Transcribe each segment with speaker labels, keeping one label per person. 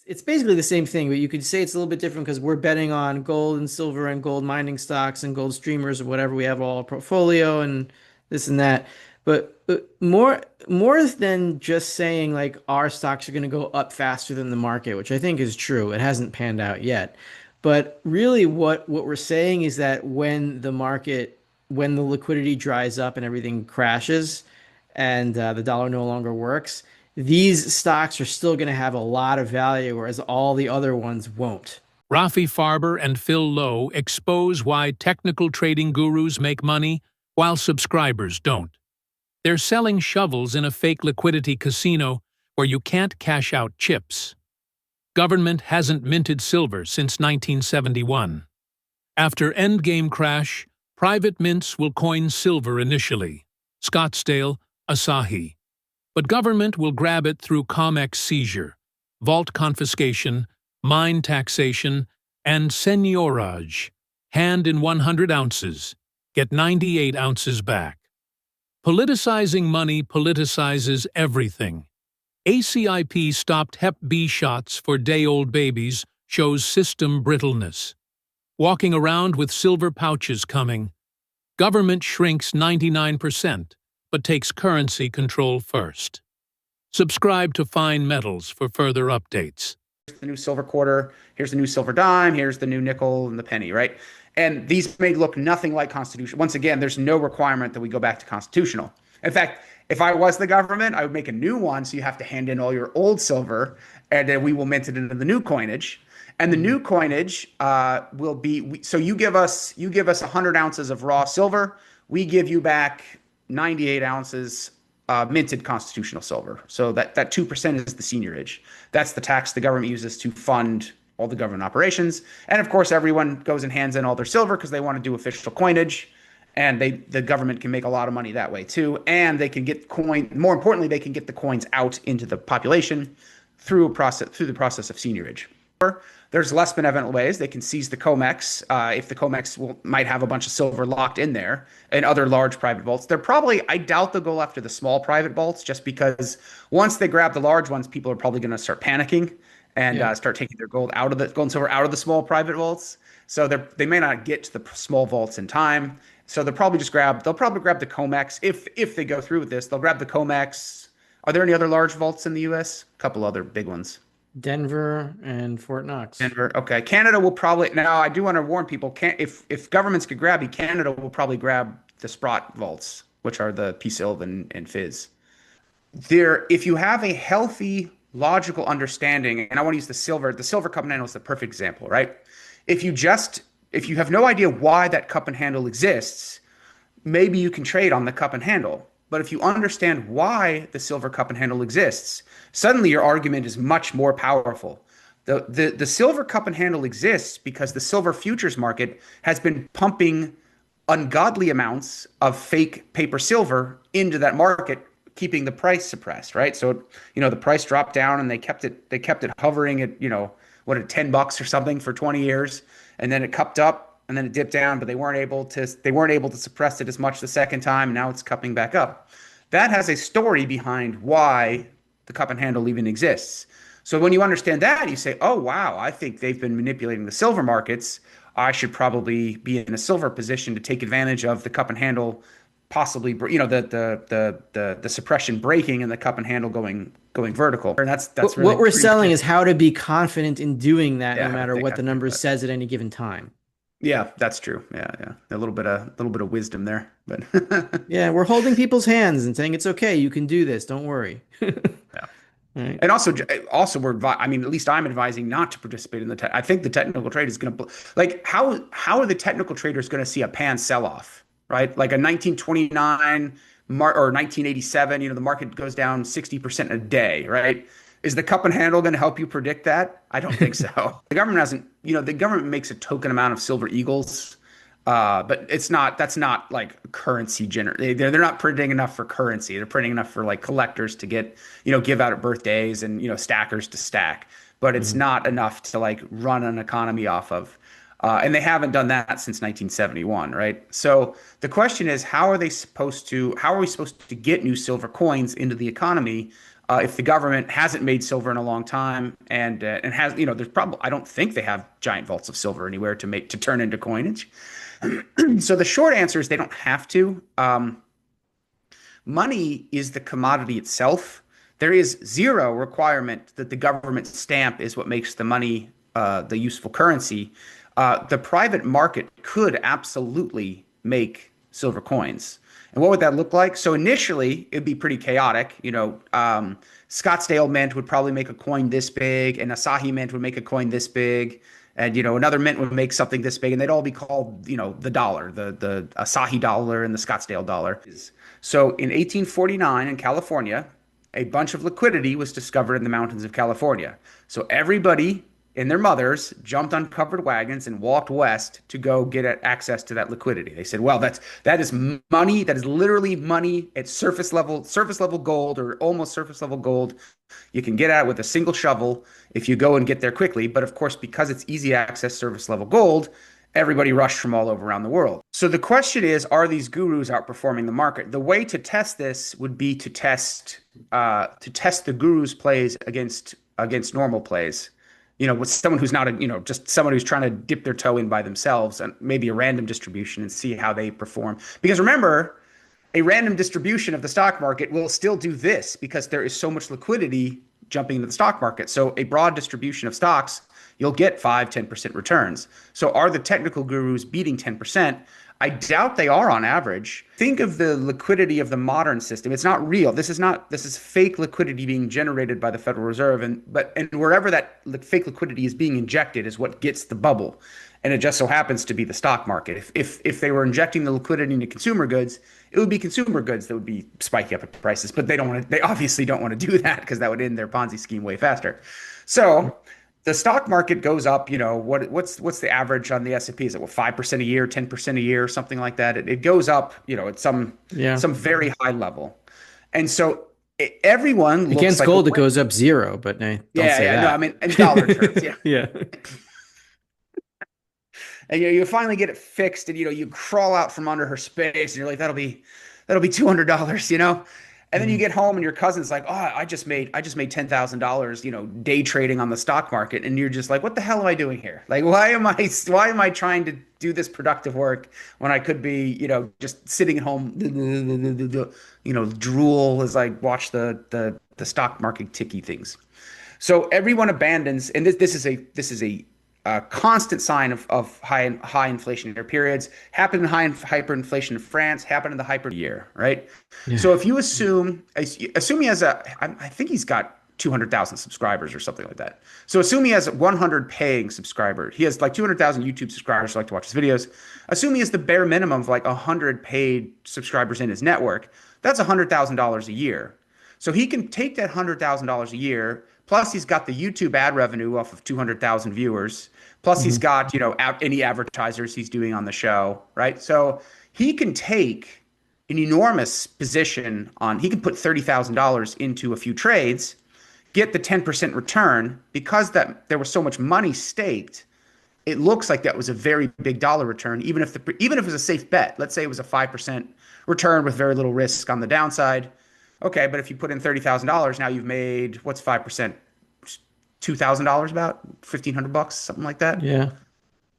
Speaker 1: it's basically the same thing, but you could say it's a little bit different because we're betting on gold and silver and gold mining stocks and gold streamers or whatever we have all our portfolio and this and that. But more than just saying like our stocks are going to go up faster than the market, which I think is true. It hasn't panned out yet. But really what we're saying is that when the liquidity dries up and everything crashes and the dollar no longer works, these stocks are still going to have a lot of value, whereas all the other ones won't.
Speaker 2: Rafi Farber and Phil Low expose why technical trading gurus make money while subscribers don't. They're selling shovels in a fake liquidity casino where you can't cash out chips. Government hasn't minted silver since 1971. After endgame crash, private mints will coin silver initially, Scottsdale, Asahi. But government will grab it through COMEX seizure, vault confiscation, mine taxation, and seigniorage, hand in 100 ounces, get 98 ounces back. Politicizing money politicizes everything. ACIP stopped Hep B shots for day-old babies shows system brittleness. Walking around with silver pouches coming. Government shrinks 99%, but takes currency control first. Subscribe to Fine Metals for further updates.
Speaker 3: The new silver quarter, here's the new silver dime, here's the new nickel and the penny, right? And these may look nothing like constitutional. Once again, there's no requirement that we go back to constitutional. In fact, if I was the government, I would make a new one, so you have to hand in all your old silver, and then we will mint it into the new coinage. And the new coinage will be, so you give us 100 ounces of raw silver, we give you back 98 ounces minted constitutional silver. So that 2% is the seigniorage. That's the tax the government uses to fund all the government operations. And of course, everyone goes and hands in all their silver because they want to do official coinage. And the government can make a lot of money that way too. And they can get more importantly, they can get the coins out into the population through the process of seigniorage. There's less benevolent ways. They can seize the COMEX if the COMEX might have a bunch of silver locked in there and other large private vaults. I doubt they'll go after the small private vaults just because once they grab the large ones, people are probably going to start panicking and start taking their gold and silver out of the small private vaults. So they may not get to the small vaults in time. So they'll probably grab the COMEX if they go through with this. They'll grab the COMEX. Are there any other large vaults in the U.S.? A couple other big ones.
Speaker 1: Denver and Fort Knox.
Speaker 3: Denver. Okay. Canada will probably, now I do want to warn people, if governments could grab you, Canada will probably grab the Sprott vaults, which are the PSILV and Fizz. If you have a healthy, logical understanding, and I want to use the silver cup and handle is the perfect example, right? If you have no idea why that cup and handle exists, maybe you can trade on the cup and handle. But if you understand why the silver cup and handle exists, suddenly your argument is much more powerful. The silver cup and handle exists because the silver futures market has been pumping ungodly amounts of fake paper silver into that market, keeping the price suppressed, right? So, the price dropped down and they kept it hovering at, at $10 or something for 20 years. And then it cupped up. And then it dipped down, but they weren't able to suppress it as much the second time. And now it's cupping back up. That has a story behind why the cup and handle even exists. So when you understand that, you say, oh, wow, I think they've been manipulating the silver markets. I should probably be in a silver position to take advantage of the cup and handle, possibly, the suppression breaking and the cup and handle going vertical. And that's really
Speaker 1: what we're selling is how to be confident in doing that, no matter what the numbers
Speaker 3: says
Speaker 1: says at any given time.
Speaker 3: Yeah, that's true. Yeah. A little bit of wisdom there, but
Speaker 1: yeah, we're holding people's hands and saying it's okay, you can do this, don't worry.
Speaker 3: Yeah. Right. And also at least I'm advising not to participate in I think the technical trade is going to how are the technical traders going to see a pan sell off, right? Like a 1929 or 1987, the market goes down 60% a day, right? Is the cup and handle going to help you predict that? I don't think so. The government makes a token amount of silver eagles, but that's not like currency they're not printing enough for currency. They're printing enough for like collectors to get, give out at birthdays and, stackers to stack, but it's not enough to like run an economy off of. And they haven't done that since 1971, right? So the question is, how are we supposed to get new silver coins into the economy? if the government hasn't made silver in a long time and has, there's probably, I don't think they have giant vaults of silver anywhere to turn into coinage. So the short answer is they don't have to. Money is the commodity itself. There is zero requirement that the government stamp is what makes the money the useful currency. The private market could absolutely make silver coins. And what would that look like? So initially, it'd be pretty chaotic. Scottsdale Mint would probably make a coin this big, and Asahi Mint would make a coin this big, and another mint would make something this big, and they'd all be called the dollar, the Asahi dollar and the Scottsdale dollar. So in 1849 in California, a bunch of liquidity was discovered in the mountains of California. So everybody and their mothers jumped on covered wagons and walked west to go get access to that liquidity. They said, "Well, that is money. That is literally money at surface level gold or almost surface level gold. You can get at it with a single shovel if you go and get there quickly. But of course, because it's easy access surface level gold, everybody rushed from all over around the world. So the question is, are these gurus outperforming the market? The way to test this would be to test the gurus' plays against normal plays. With someone who's not just someone who's trying to dip their toe in by themselves and maybe a random distribution and see how they perform. Because remember, a random distribution of the stock market will still do this because there is so much liquidity jumping into the stock market. So a broad distribution of stocks, you'll get 5-10% returns. So are the technical gurus beating 10%? I doubt they are on average. Think of the liquidity of the modern system. It's not real. This is fake liquidity being generated by the Federal Reserve, and wherever that fake liquidity is being injected is what gets the bubble. And it just so happens to be the stock market. If they were injecting the liquidity into consumer goods, it would be consumer goods that would be spiking up prices. But they obviously don't want to do that because that would end their Ponzi scheme way faster. So the stock market goes up, what's the average on the S&P? Is it 5% a year, 10% a year, something like that? It goes up, at some very high level. And so everyone looks
Speaker 1: against
Speaker 3: like
Speaker 1: gold, it goes up zero, but don't say that.
Speaker 3: No, I mean in dollar terms, yeah.
Speaker 1: Yeah.
Speaker 3: And you finally get it fixed, and you crawl out from under her space, and you're like, that'll be $200, And then you get home and your cousin's like, "Oh, I just made $10,000, day trading on the stock market." And you're just like, "What the hell am I doing here? Like, why am I trying to do this productive work when I could be, just sitting at home, drool as I watch the stock market ticky things." So everyone abandons, and this is a constant sign of high inflationary periods. Happened in hyperinflation in France. Happened in the hyper year, right?
Speaker 1: Yeah.
Speaker 3: So if you assume he has I think he's got 200,000 subscribers or something like that. So assume he has 100 paying subscribers. He has like 200,000 YouTube subscribers who like to watch his videos. Assume he has the bare minimum of like 100 paid subscribers in his network. That's $100,000 a year. So he can take that $100,000 a year. Plus, he's got the YouTube ad revenue off of 200,000 viewers. Plus, he's got, any advertisers he's doing on the show, right? So he can take an enormous position he can put $30,000 into a few trades, get the 10% return. Because there was so much money staked, it looks like that was a very big dollar return, even if it was a safe bet. Let's say it was a 5% return with very little risk on the downside. Okay, but if you put in $30,000, now you've made, what's 5%? $2,000, about $1,500, something like that.
Speaker 1: Yeah.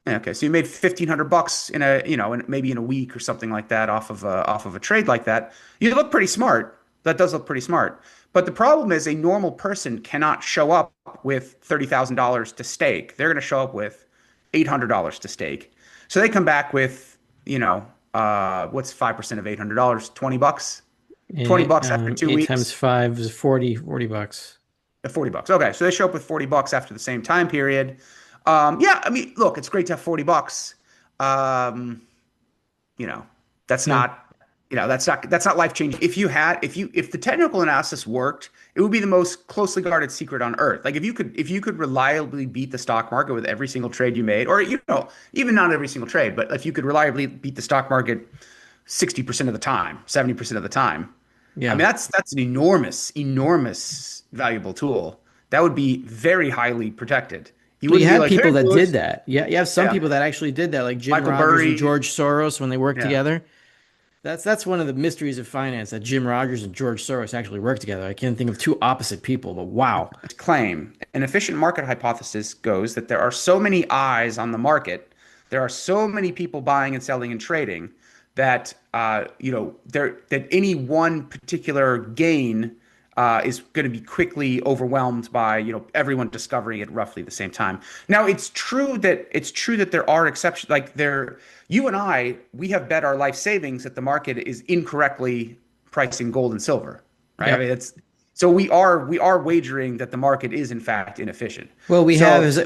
Speaker 3: Okay, so you made $1,500 maybe in a week or something like that off of a trade like that. You look pretty smart. That does look pretty smart. But the problem is a normal person cannot show up with $30,000 to stake. They're going to show up with $800 to stake. So they come back with, what's 5% of $800? $20. $20 after 2 weeks.
Speaker 1: 8 times 5 is 40 bucks.
Speaker 3: $40. Okay, so they show up with $40 after the same time period. I mean, look, it's great to have $40. That's not life changing. If the technical analysis worked, it would be the most closely guarded secret on earth. Like if you could reliably beat the stock market with every single trade you made, or even not every single trade, but if you could reliably beat the stock market 60% of the time, 70% of the time. Yeah. I mean, that's an enormous valuable tool. That would be very highly protected.
Speaker 1: You had people that did that. Yeah, you have some people that actually did that, like Jim Rogers and George Soros when they worked together. That's one of the mysteries of finance that Jim Rogers and George Soros actually work together. I can't think of two opposite people, but wow.
Speaker 3: Claim an efficient market hypothesis goes that there are so many eyes on the market, there are so many people buying and selling and trading that that any one particular gain is going to be quickly overwhelmed by everyone discovering it roughly at the same time. Now it's true that there are exceptions. Like you and I, we have bet our life savings that the market is incorrectly pricing gold and silver, right? I
Speaker 1: Yep.
Speaker 3: mean, it's so we are wagering that the market is in fact inefficient.
Speaker 1: Well,
Speaker 3: So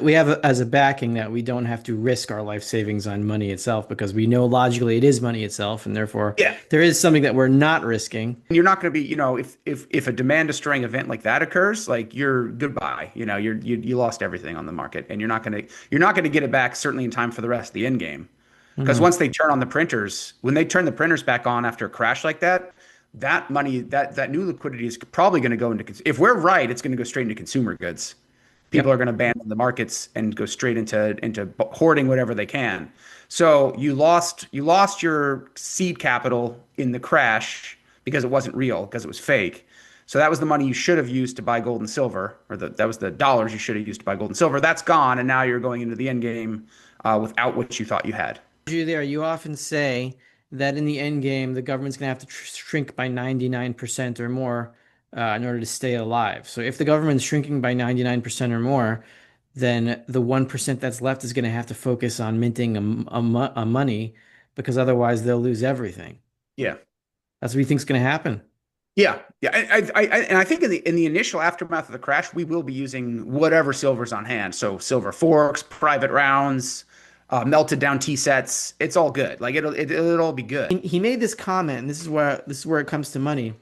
Speaker 1: we have as a backing that we don't have to risk our life savings on money itself because we know logically it is money itself, and therefore
Speaker 3: yeah,
Speaker 1: there is something that we're not risking.
Speaker 3: you're not going to be, if a demand destroying event like that occurs, like you're goodbye. You lost everything on the market, and you're not going to get it back certainly in time for the rest of the end game. Because
Speaker 1: Mhm.
Speaker 3: once they turn on the printers, when they turn the printers back on after a crash like that, that money, that new liquidity is probably going to go into, if we're right, it's going to go straight into consumer goods. People
Speaker 1: Yep.
Speaker 3: are going to abandon the markets and go straight into hoarding whatever they can. So you lost your seed capital in the crash because it wasn't real, because it was fake. So that was the money you should have used to buy gold and silver, or that was the dollars you should have used to buy gold and silver. That's gone, and now you're going into the end game without what you thought you had.
Speaker 1: You there, you often say that in the end game, the government's going to have to shrink by 99% or more in order to stay alive. So if the government's shrinking by 99% or more, then the 1% that's left is going to have to focus on minting a money because otherwise they'll lose everything.
Speaker 3: Yeah.
Speaker 1: That's what he thinks going to happen.
Speaker 3: Yeah, yeah, and I think in the initial aftermath of the crash, we will be using whatever silver's on hand. So silver forks, private rounds, melted down tea sets. It's all good. Like it'll all be good.
Speaker 1: He made this comment, and this is where it comes to money,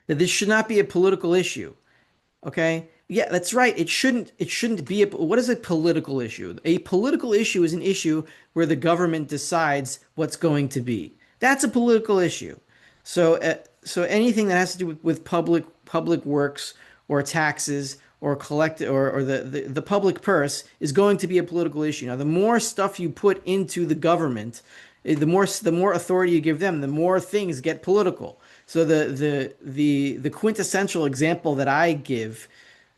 Speaker 1: that this should not be a political issue. Okay? Yeah, that's right. It shouldn't be what is a political issue? A political issue is an issue where the government decides what's going to be. That's a political issue. So anything that has to do with public works or taxes or the public purse is going to be a political issue. Now, the more stuff you put into the government, the more authority you give them, the more things get political. So the quintessential example that I give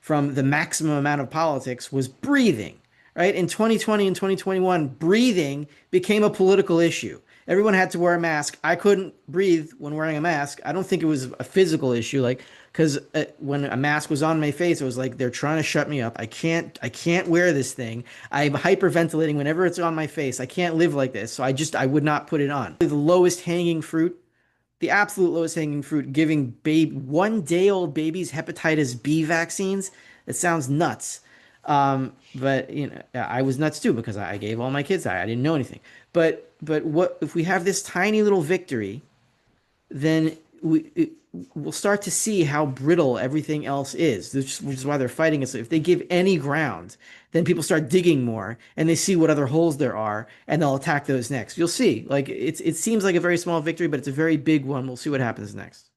Speaker 1: from the maximum amount of politics was breathing, right? In 2020 and 2021, breathing became a political issue. Everyone had to wear a mask. I couldn't breathe when wearing a mask. I don't think it was a physical issue, like because when a mask was on my face, it was like they're trying to shut me up. I can't wear this thing. I'm hyperventilating whenever it's on my face. I can't live like this. So I would not put it on. The lowest hanging fruit, the absolute lowest hanging fruit, giving 1 day old babies hepatitis B vaccines. It sounds nuts. But I was nuts too because I gave all my kids that. I didn't know anything. But what if we have this tiny little victory, then we'll start to see how brittle everything else is, which is why they're fighting us. If they give any ground, then people start digging more and they see what other holes there are and they'll attack those next. You'll see. Like it seems like a very small victory, but it's a very big one. We'll see what happens next.